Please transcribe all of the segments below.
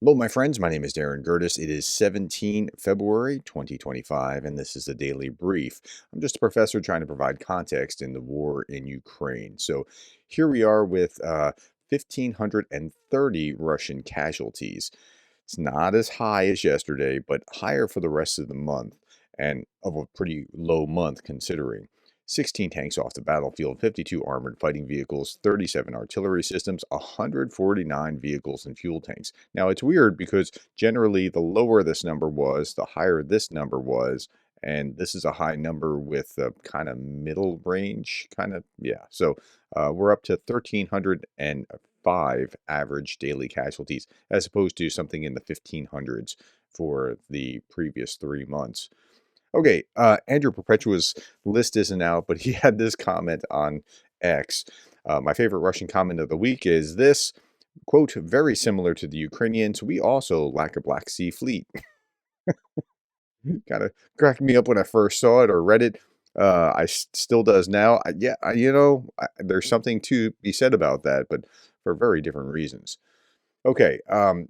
Hello, my friends. My name is Darren Gerdes. It is 17 February 2025, and this is the Daily Brief. I'm just a professor trying to provide context in the war in Ukraine. So here we are with 1,530 Russian casualties. It's not as high as yesterday, but higher for the rest of the month, and of a pretty low month considering. 16 tanks off the battlefield, 52 armored fighting vehicles, 37 artillery systems, 149 vehicles and fuel tanks. Now, it's weird because generally the lower this number was, the higher this number was, and this is a high number with a kind of middle range, yeah. So we're up to 1,305 average daily casualties, as opposed to something in the 1,500s for the previous 3 months. Okay, Andrew Perpetua's list isn't out, but he had this comment on X. My favorite Russian comment of the week is this, quote, very similar to the Ukrainians, we also lack a Black Sea fleet. Kind of cracked me up when I first saw it or read it. Still does now. There's something to be said about that, but for very different reasons. Okay,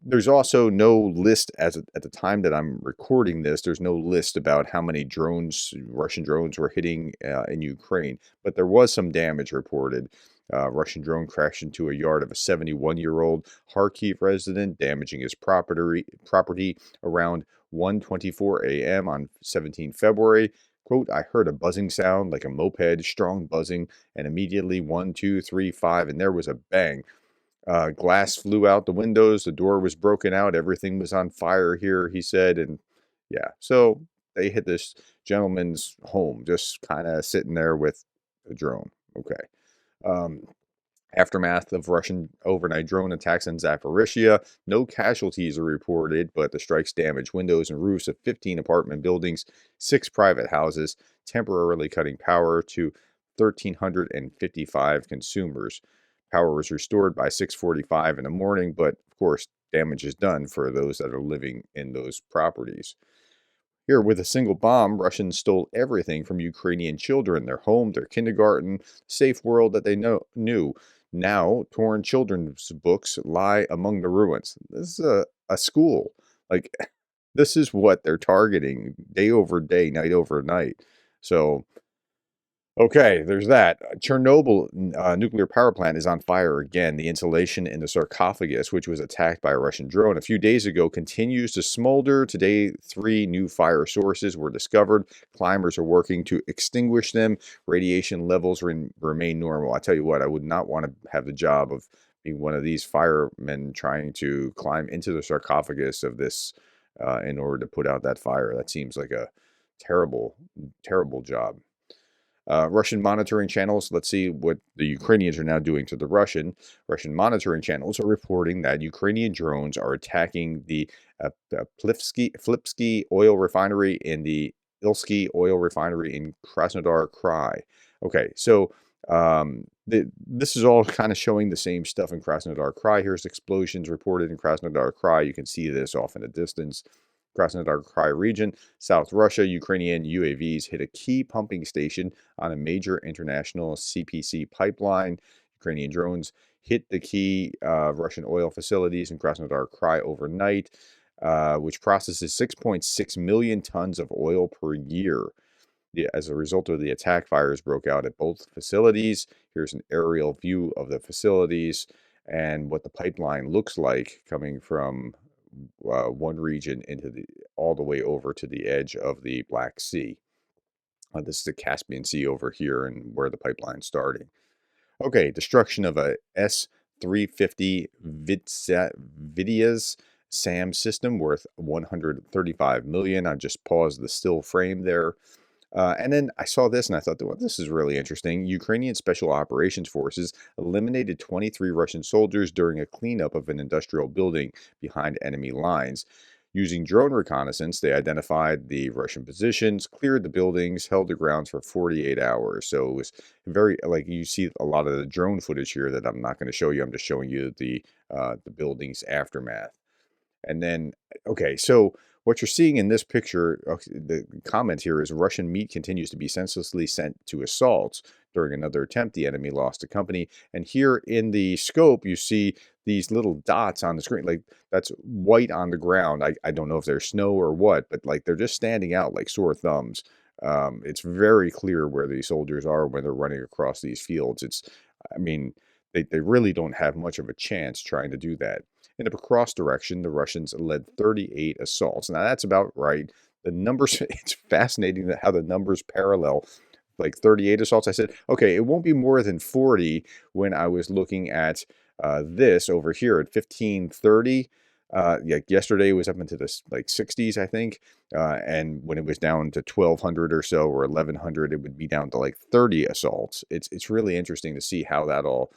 there's also no list at the time that I'm recording this. There's no list about how many drones, Russian drones, were hitting in Ukraine, but there was some damage reported. Russian drone crashed into a yard of a 71-year-old Kharkiv resident, damaging his property around 1:24 a.m. on 17 February. Quote, I heard a buzzing sound like a moped, strong buzzing, and immediately 1, 2, 3, 5, and there was a bang. Glass flew out the windows, the door was broken out, everything was on fire here, he said. And yeah, so they hit this gentleman's home, just kind of sitting there with a drone. Okay. Um, Aftermath of Russian overnight drone attacks in Zaporizhia. No casualties are reported, but the strikes damaged windows and roofs of 15 apartment buildings, 6 private houses, temporarily cutting power to 1,355 consumers. Power was restored by 6:45 in the morning, but of course, damage is done for those that are living in those properties. Here, with a single bomb, Russians stole everything from Ukrainian children, their home, their kindergarten, safe world that they knew. Now, torn children's books lie among the ruins. This is a school. Like, this is what they're targeting day over day, night over night. So, okay, there's that. Chernobyl nuclear power plant is on fire again. The insulation in the sarcophagus, which was attacked by a Russian drone a few days ago, continues to smolder. Today, 3 new fire sources were discovered. Climbers are working to extinguish them. Radiation levels remain normal. I tell you what, I would not want to have the job of being one of these firemen trying to climb into the sarcophagus of this in order to put out that fire. That seems like a terrible, terrible job. Russian monitoring channels, let's see what the Ukrainians are now doing to the Russian monitoring channels are reporting that Ukrainian drones are attacking the Flipsky oil refinery and the Ilsky oil refinery in Krasnodar Krai. Okay, so this is all kind of showing the same stuff in Krasnodar Krai. Here's explosions reported in Krasnodar Krai. You can see this off in the distance. Krasnodar Krai region, South Russia, Ukrainian UAVs hit a key pumping station on a major international CPC pipeline. Ukrainian drones hit the key Russian oil facilities in Krasnodar Krai overnight, which processes 6.6 million tons of oil per year. As a result of the attack, fires broke out at both facilities. Here's an aerial view of the facilities and what the pipeline looks like coming from one region into all the way over to the edge of the Black Sea. This is the Caspian Sea over here and where the pipeline's starting. Okay, destruction of a S-350 Vidyas SAM system worth 135 million. I just paused the still frame there. And then I saw this and I thought, well, this is really interesting. Ukrainian Special Operations Forces eliminated 23 Russian soldiers during a cleanup of an industrial building behind enemy lines. Using drone reconnaissance, they identified the Russian positions, cleared the buildings, held the grounds for 48 hours. So it was very, like you see a lot of the drone footage here that I'm not going to show you. I'm just showing you the building's aftermath. And then, okay, so what you're seeing in this picture, the comment here is Russian meat continues to be senselessly sent to assaults. During another attempt, the enemy lost a company. And here in the scope, you see these little dots on the screen, like that's white on the ground. I don't know if they're snow or what, but like they're just standing out like sore thumbs. It's very clear where these soldiers are when they're running across these fields. I mean, they really don't have much of a chance trying to do that. In the Pokrovsk direction, the Russians led 38 assaults. Now that's about right. The numbers, it's fascinating that how the numbers parallel, like 38 assaults. I said, okay, it won't be more than 40 when I was looking at this over here at 1530. Yeah, yesterday was up into the like 60s, I think. And when it was down to 1200 or so, or 1100, it would be down to like 30 assaults. It's really interesting to see how that all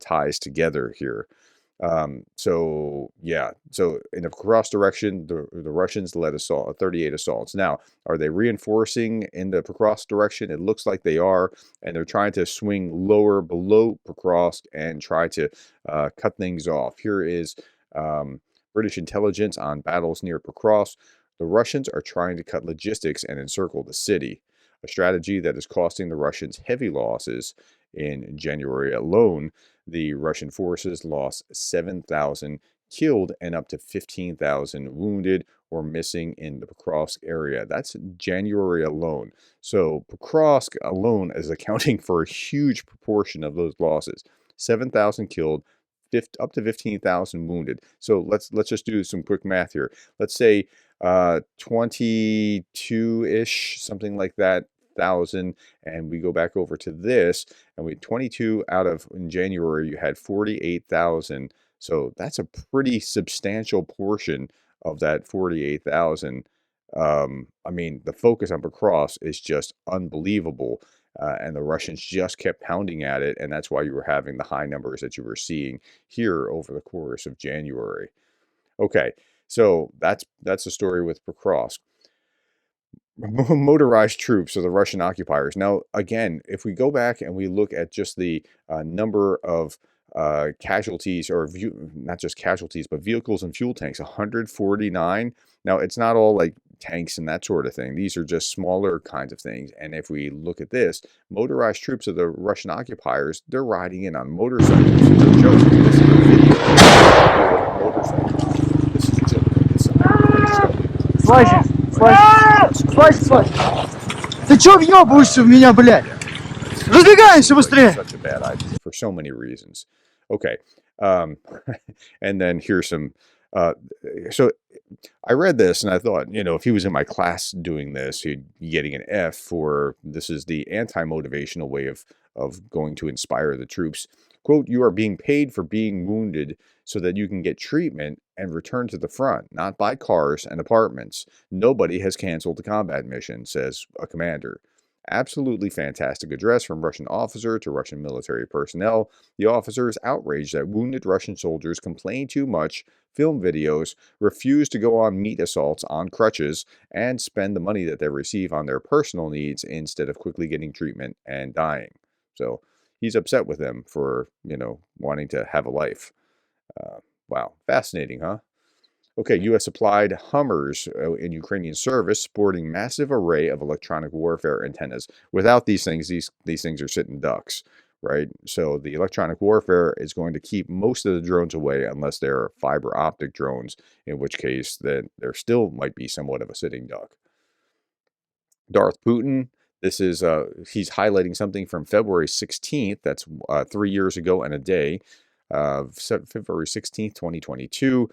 ties together here. So yeah, so in the cross direction, the Russians led 38 assaults. Now, are they reinforcing in the Pokrovsk direction? It looks like they are, and they're trying to swing lower below Pokrovsk and try to cut things off. Here is British intelligence on battles near Pokrovsk. The Russians are trying to cut logistics and encircle the city, a strategy that is costing the Russians heavy losses. In January alone, the Russian forces lost 7,000 killed and up to 15,000 wounded or missing in the Pokrovsk area. That's January alone. So Pokrovsk alone is accounting for a huge proportion of those losses. 7,000 killed, up to 15,000 wounded. So let's just do some quick math here. Let's say 22-ish, something like that, thousand, and we go back over to this, and we 22 out of in January you had 48,000. So that's a pretty substantial portion of that 48,000. I mean, the focus on Pokrovsk is just unbelievable. And the Russians just kept pounding at it, and that's why you were having the high numbers that you were seeing here over the course of January. Okay, so that's the story with Pokrovsk. Motorized troops or the Russian occupiers. Now, again, if we go back and we look at just the number of casualties, or not just casualties, but vehicles and fuel tanks, 149. Now, it's not all like tanks and that sort of thing. These are just smaller kinds of things. And if we look at this, motorized troops of the Russian occupiers, they're riding in on motorcycles. No joke. This is a video of motorcycles. This is a joke. Слазь! Ты чё въёбываешься в меня, блядь? Разбегаемся быстрее! Such a bad idea for so many reasons. Okay. Um, and then here's some. So I read this and I thought, if he was in my class doing this, he'd be getting an F for this is the anti-motivational way of going to inspire the troops. Quote, you are being paid for being wounded so that you can get treatment and return to the front, not buy cars and apartments. Nobody has canceled the combat mission, says a commander. Absolutely fantastic address from Russian officer to Russian military personnel. The officer is outraged that wounded Russian soldiers complain too much, film videos, refuse to go on meat assaults on crutches, and spend the money that they receive on their personal needs instead of quickly getting treatment and dying. So he's upset with them for, wanting to have a life. Wow, fascinating, huh? Okay, U.S. supplied Hummers in Ukrainian service, sporting massive array of electronic warfare antennas. Without these things, these things are sitting ducks, right? So the electronic warfare is going to keep most of the drones away unless they're fiber optic drones, in which case then there still might be somewhat of a sitting duck. Darth Putin, this is he's highlighting something from February 16th. That's 3 years ago and a day. February 16th, 2022.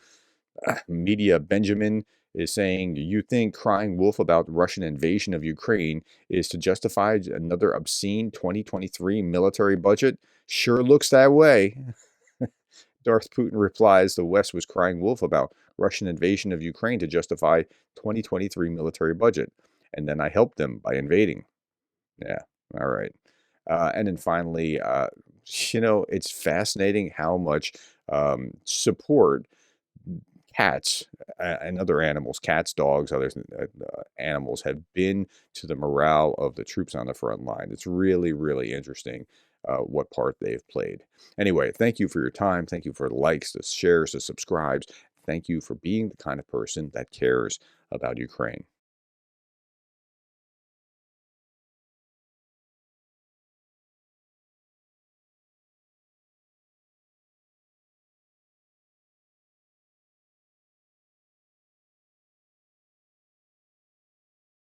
Media Benjamin is saying, you think crying wolf about Russian invasion of Ukraine is to justify another obscene 2023 military budget? Sure looks that way. Darth Putin replies, the West was crying wolf about Russian invasion of Ukraine to justify 2023 military budget. And then I helped them by invading. Yeah, all right. And then finally, it's fascinating how much support cats and other animals, cats, dogs, other animals have been to the morale of the troops on the front line. It's really, really interesting what part they've played. Anyway, thank you for your time. Thank you for the likes, the shares, the subscribes. Thank you for being the kind of person that cares about Ukraine.